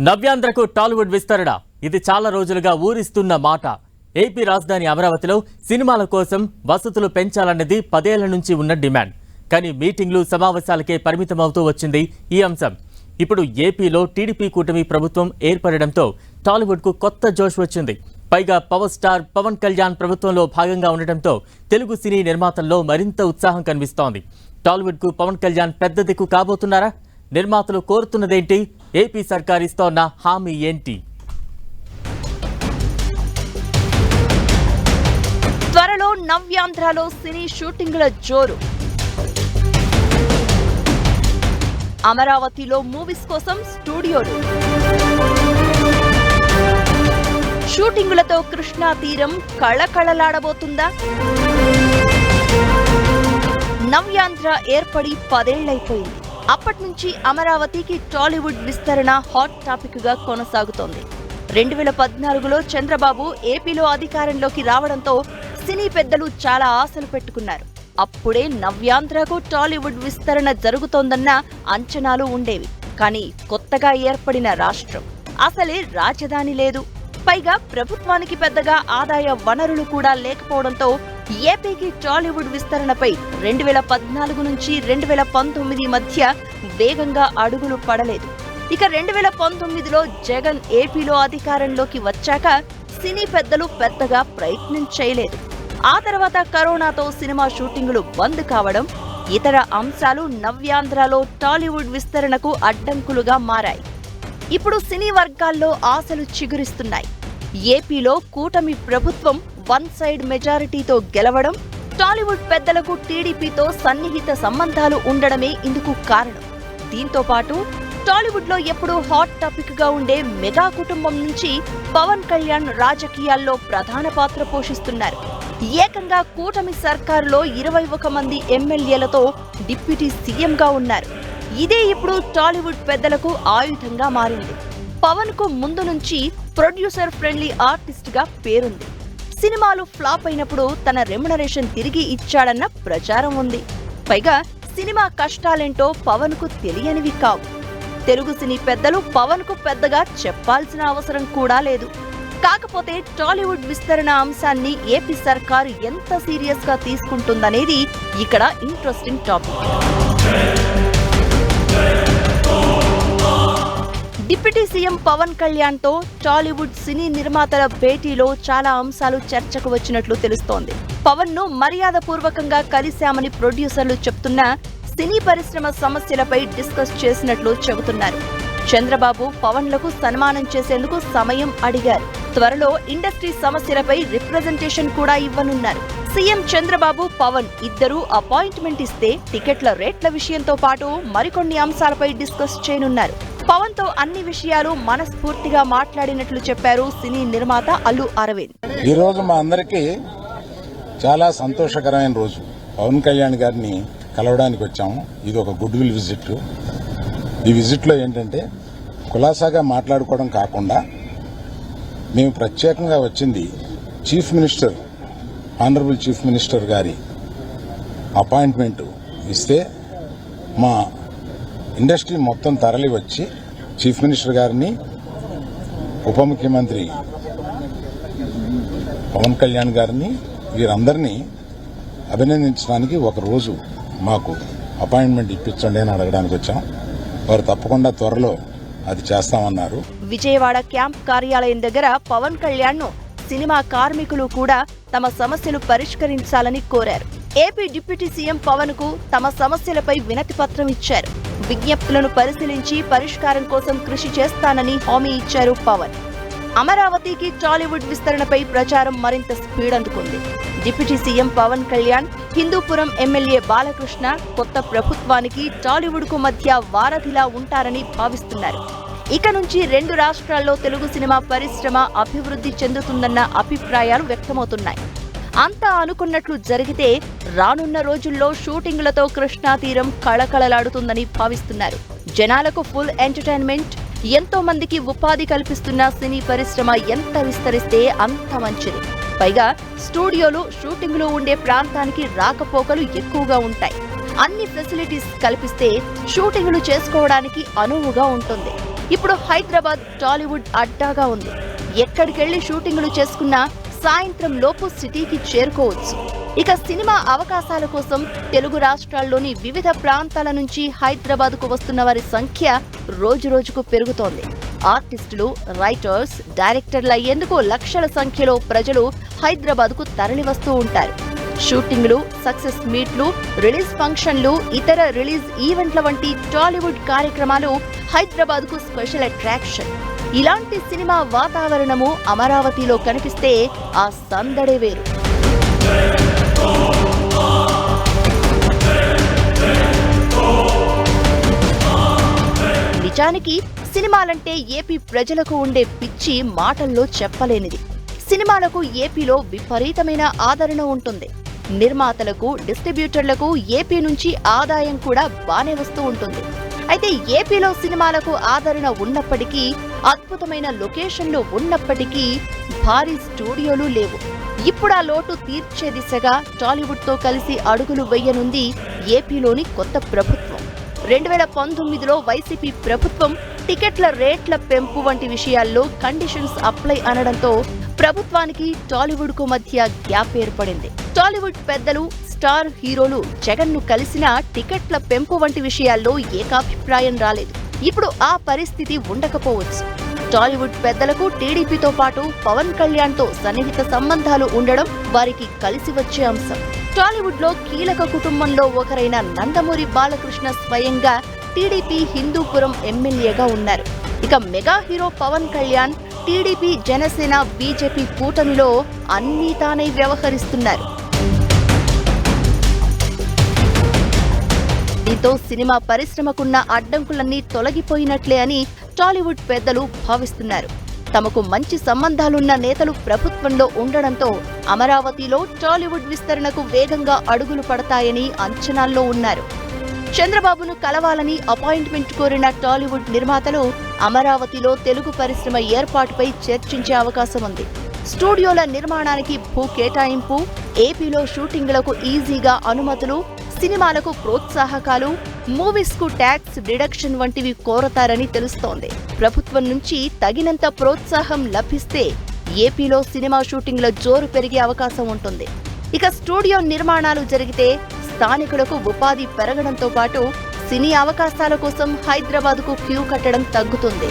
నవ్యాంధ్రకు టాలీవుడ్ విస్తరణ ఇది చాలా రోజులుగా ఊరిస్తున్న మాట. ఏపీ రాజధాని అమరావతిలో సినిమాల కోసం వసతులు పెంచాలన్నది 10 ఏళ్ల నుంచి ఉన్న డిమాండ్. కానీ మీటింగ్లు సమావేశాలకే పరిమితమవుతూ వచ్చింది ఈ అంశం. ఇప్పుడు ఏపీలో టీడీపీ కూటమి ప్రభుత్వం ఏర్పడడంతో టాలీవుడ్కు కొత్త జోష్ వచ్చింది. పైగా పవర్ స్టార్ పవన్ కళ్యాణ్ ప్రభుత్వంలో భాగంగా ఉండటంతో తెలుగు సినీ నిర్మాతల్లో మరింత ఉత్సాహం కనిపిస్తోంది. టాలీవుడ్కు పవన్ కళ్యాణ్ పెద్ద దిక్కు కాబోతున్నారా? నిర్మాతలు కోరుతున్నదేంటి? ఏపీ సర్కార్ ఇస్తోన్న హామీ ఏంటి? త్వరలో నవ్యాంధ్రలో సినీ షూటింగ్ల జోరు. అమరావతిలో మూవీస్ కోసం స్టూడియోలు, షూటింగులతో కృష్ణా తీరం కళకళలాడబోతుందా? నవ్యాంధ్ర ఏర్పడి 10 ఏళ్లైపోయింది. అప్పటి నుంచి అమరావతికి టాలీవుడ్ విస్తరణ హాట్ టాపిక్ గా కొనసాగుతోంది. 2014లో చంద్రబాబు ఏపీలో అధికారంలోకి రావడంతో సినీ పెద్దలు చాలా ఆశలు పెట్టుకున్నారు. అప్పుడే నవ్యాంధ్రకు టాలీవుడ్ విస్తరణ జరుగుతోందన్న అంచనాలు ఉండేవి. కానీ కొత్తగా ఏర్పడిన రాష్ట్రం, అసలే రాజధాని లేదు. పైగా ప్రభుత్వానికి పెద్దగా ఆదాయ వనరులు కూడా లేకపోవడంతో ఏపీకి టాలీవుడ్ విస్తరణపై 2014 నుంచి 2019 మధ్య వేగంగా అడుగులు పడలేదు. ఇక 2019లో జగన్ ఏపీలో అధికారంలోకి వచ్చాక సినీ పెద్దలు పెద్దగా ప్రయత్నం చేయలేదు. ఆ తర్వాత కరోనాతో సినిమా షూటింగులు బంద్ కావడం, ఇతర అంశాలు నవ్యాంధ్రలో టాలీవుడ్ విస్తరణకు అడ్డంకులుగా మారాయి. ఇప్పుడు సినీ వర్గాల్లో ఆశలు చిగురిస్తున్నాయి. ఏపీలో కూటమి ప్రభుత్వం వన్ సైడ్ మెజారిటీతో గెలవడం, టాలీవుడ్ పెద్దలకు టీడీపీతో సన్నిహిత సంబంధాలు ఉండడమే ఇందుకు కారణం. దీంతో పాటు టాలీవుడ్ లో ఎప్పుడూ హాట్ టాపిక్ గా ఉండే మెగా కుటుంబం నుంచి పవన్ కళ్యాణ్ రాజకీయాల్లో ప్రధాన పాత్ర పోషిస్తున్నారు. ఏకంగా కూటమి సర్కారులో 21 మంది ఎమ్మెల్యేలతో డిప్యూటీ సీఎంగా ఉన్నారు. ఇదే ఇప్పుడు టాలీవుడ్ పెద్దలకు ఆయుధంగా మారింది. పవన్ కు ముందు నుంచి ప్రొడ్యూసర్ ఫ్రెండ్లీ ఆర్టిస్ట్ గా పేరుంది. సినిమాలు ఫ్లాప్ అయినప్పుడు తన రెమ్యునరేషన్ తిరిగి ఇచ్చాడన్న ప్రచారం ఉంది. పైగా సినిమా కష్టాలేంటో పవన్ కు తెలియనివి కావు. తెలుగు సినీ పెద్దలు పవన్ కు పెద్దగా చెప్పాల్సిన అవసరం కూడా లేదు. కాకపోతే టాలీవుడ్ విస్తరణ అంశాన్ని ఏపీ సర్కారు ఎంత సీరియస్ గా తీసుకుంటుందనేది ఇక్కడ interesting topic. Deputy CM Pavan Kalyan తో టాలీవుడ్ సినీ నిర్మాతల భేటీలో చాలా అంశాలు చర్చకు వచ్చినట్లు తెలుస్తోంది. పవన్ ను మర్యాదపూర్వకంగా కలిశామని ప్రొడ్యూసర్లు చెప్తున్నా సినీ పరిశ్రమ సమస్యలపై డిస్కస్ చేసినట్లు చెబుతున్నారు. చంద్రబాబు పవన్లకు సన్మానం చేసేందుకు సమయం అడిగారు. త్వరలో ఇండస్ట్రీ సమస్యలపై రిప్రజెంటేషన్ కూడా ఇవ్వనున్నారు. సీఎం చంద్రబాబు, పవన్ ఇద్దరూ అపాయింట్మెంట్ ఇస్తే టికెట్ల రేట్ల విషయంతో పాటు మరికొన్ని అంశాలపై డిస్కస్ చేయనున్నారు. పవన్ తో అన్ని విషయాలు మనస్ఫూర్తిగా మాట్లాడినట్లు చెప్పారు సినీ నిర్మాత అల్లు అరవింద్. ఈ రోజు మా అందరికీ చాలా సంతోషకరమైన రోజు. పవన్ కళ్యాణ్ గారిని కలవడానికి వచ్చాము. ఇది ఒక గుడ్ విల్ విజిట్. ఈ విజిట్ లో ఏంటంటే కులాసాగా మాట్లాడుకోవడం కాకుండా మేము ప్రత్యేకంగా వచ్చింది chief minister, honourable chief minister గారి అపాయింట్మెంట్ ఇస్తే మా ఇండస్ట్రీ మొత్తం తరలి వచ్చి చీఫ్ మినిస్టర్ గారిని, ఉప ముఖ్యమంత్రి పవన్ కళ్యాణ్ గారిని, వీరందరినీ అభినందించడానికి ఒక రోజు మాకు అపాయింట్మెంట్ ఇప్పించండి అని అడగడానికి వచ్చాం. వారు తప్పకుండా త్వరలో అది చేస్తామన్నారు. విజయవాడ క్యాంప్ కార్యాలయం దగ్గర పవన్ కళ్యాణ్ ను సినిమా కార్మికులు కూడా తమ సమస్యలు పరిష్కరించాలని కోరారు. ఏపీ డిప్యూటీ సీఎం పవన్ కు తమ సమస్యలపై వినతి పత్రం ఇచ్చారు. విజ్ఞప్తులను పరిశీలించి పరిష్కారం కోసం కృషి చేస్తానని హామీ ఇచ్చారు పవన్. అమరావతికి టాలీవుడ్ విస్తరణపై ప్రచారం మరింత స్పీడ్ అందుకుంది. Deputy CM Pavan Kalyan, Hindupuram MLA Balakrishna కొత్త ప్రభుత్వానికి టాలీవుడ్ కు మధ్య వారధిలా ఉంటారని భావిస్తున్నారు. ఇక నుంచి 2 రాష్ట్రాల్లో తెలుగు సినిమా పరిశ్రమ అభివృద్ధి చెందుతుందన్న అభిప్రాయాలు వ్యక్తమవుతున్నాయి. అంతా అనుకున్నట్లు జరిగితే రానున్న రోజుల్లో షూటింగులతో కృష్ణా తీరం కళకళలాడుతుందని భావిస్తున్నారు. జనాలకు ఫుల్ ఎంటర్టైన్మెంట్, ఎంతో మందికి ఉపాధి కల్పిస్తున్న సినీ పరిశ్రమ ఎంత విస్తరిస్తే అంత మంచిది. పైగా స్టూడియోలు, షూటింగులు ఉండే ప్రాంతానికి రాకపోకలు ఎక్కువగా ఉంటాయి. అన్ని ఫెసిలిటీస్ కల్పిస్తే షూటింగులు చేసుకోవడానికి అనువుగా ఉంటుంది. ఇప్పుడు హైదరాబాద్ టాలీవుడ్ అడ్డాగా ఉంది. ఎక్కడికెళ్లి షూటింగులు చేసుకున్నా సాయంత్రం లోపు సిటీకి చేరుకోవచ్చు. ఇక సినిమా అవకాశాల కోసం తెలుగు రాష్ట్రాల్లోని వివిధ ప్రాంతాల నుంచి హైదరాబాద్కు వస్తున్న వారి సంఖ్య రోజురోజుకు పెరుగుతోంది. ఆర్టిస్టులు, రైటర్స్, డైరెక్టర్లు అయ్యేందుకు లక్షల సంఖ్యలో ప్రజలు హైదరాబాద్కు తరలివస్తూ ఉంటారు. షూటింగ్లు, సక్సెస్ మీట్లు, రిలీజ్ ఫంక్షన్లు, ఇతర రిలీజ్ ఈవెంట్ల వంటి టాలీవుడ్ కార్యక్రమాలు హైదరాబాద్కు స్పెషల్ అట్రాక్షన్. ఇలాంటి సినిమా వాతావరణము అమరావతిలో కనిపిస్తే ఆ సందడే వేరు. నిజానికి సినిమాలంటే ఏపీ ప్రజలకు ఉండే పిచ్చి మాటల్లో చెప్పలేనిది. సినిమాలకు ఏపీలో విపరీతమైన ఆదరణ ఉంటుంది. నిర్మాతలకు, డిస్ట్రిబ్యూటర్లకు ఏపీ నుంచి ఆదాయం కూడా బానే వస్తూ ఉంటుంది. అయితే ఏపీలో సినిమాలకు ఆదరణ ఉన్నప్పటికీ, అద్భుతమైన లొకేషన్లు ఉన్నప్పటికీ భారీ స్టూడియోలు లేవు. ఇప్పుడు ఆ లోటు తీర్చే దిశగా టాలీవుడ్తో కలిసి అడుగులు వేయనుంది ఏపీలోని కొత్త ప్రభుత్వం. 2019లో వైసీపీ ప్రభుత్వం టికెట్ల రేట్ల పెంపు వంటి విషయాల్లో కండిషన్స్ అప్లై అనడంతో ప్రభుత్వానికి టాలీవుడ్కు మధ్య గ్యాప్ ఏర్పడింది. టాలీవుడ్ పెద్దలు, స్టార్ హీరోలు జగన్ను కలిసినా టికెట్ల పెంపు వంటి విషయాల్లో ఏకాభిప్రాయం రాలేదు. ఇప్పుడు ఆ పరిస్థితి ఉండకపోవచ్చు. టాలీవుడ్ పెద్దలకు టీడీపీతో పాటు పవన్ కళ్యాణ్తో సన్నిహిత సంబంధాలు ఉండడం వారికి కలిసి వచ్చే అంశం. టాలీవుడ్ లో కీలక కుటుంబంలో ఒకరైన నందమూరి బాలకృష్ణ స్వయంగా టీడీపీ హిందూపురం ఎమ్మెల్యేగా ఉన్నారు. ఇక mega hero Pavan Kalyan TDP, Janasena, BJP కూటమిలో అన్నీ తానై వ్యవహరిస్తున్నారు. దీంతో సినిమా పరిశ్రమకున్న అడ్డంకులన్నీ తొలగిపోయినట్లే అని టాలీవుడ్ పెద్దలు భావిస్తున్నారు. తమకు మంచి సంబంధాలున్న నేతలు ప్రభుత్వంలో ఉండడంతో అమరావతిలో టాలీవుడ్ విస్తరణకు వేగంగా అడుగులు పడతాయని అంచనాల్లో ఉన్నారు. చంద్రబాబును కలవాలని అపాయింట్మెంట్ కోరిన టాలీవుడ్ నిర్మాతలు అమరావతిలో తెలుగు పరిశ్రమ ఏర్పాటుపై చర్చించే అవకాశం ఉంది. స్టూడియోల నిర్మాణానికి భూ కేటాయింపు, ఏపీలో షూటింగ్లకు ఈజీగా అనుమతులు, సినిమాలకు ప్రోత్సాహకాలు, మూవీస్ కు ట్యాక్స్ డిడక్షన్ వంటివి కోరతారని తెలుస్తోంది. ప్రభుత్వం నుంచి తగినంత ప్రోత్సాహం లభిస్తే ఏపీలో సినిమా షూటింగ్ల జోరు పెరిగే అవకాశం ఉంటుంది. ఇక స్టూడియో నిర్మాణాలు జరిగితే స్థానికులకు ఉపాధి పెరగడంతో పాటు సినీ అవకాశాల కోసం హైదరాబాద్కు క్యూ కట్టడం తగ్గుతుంది.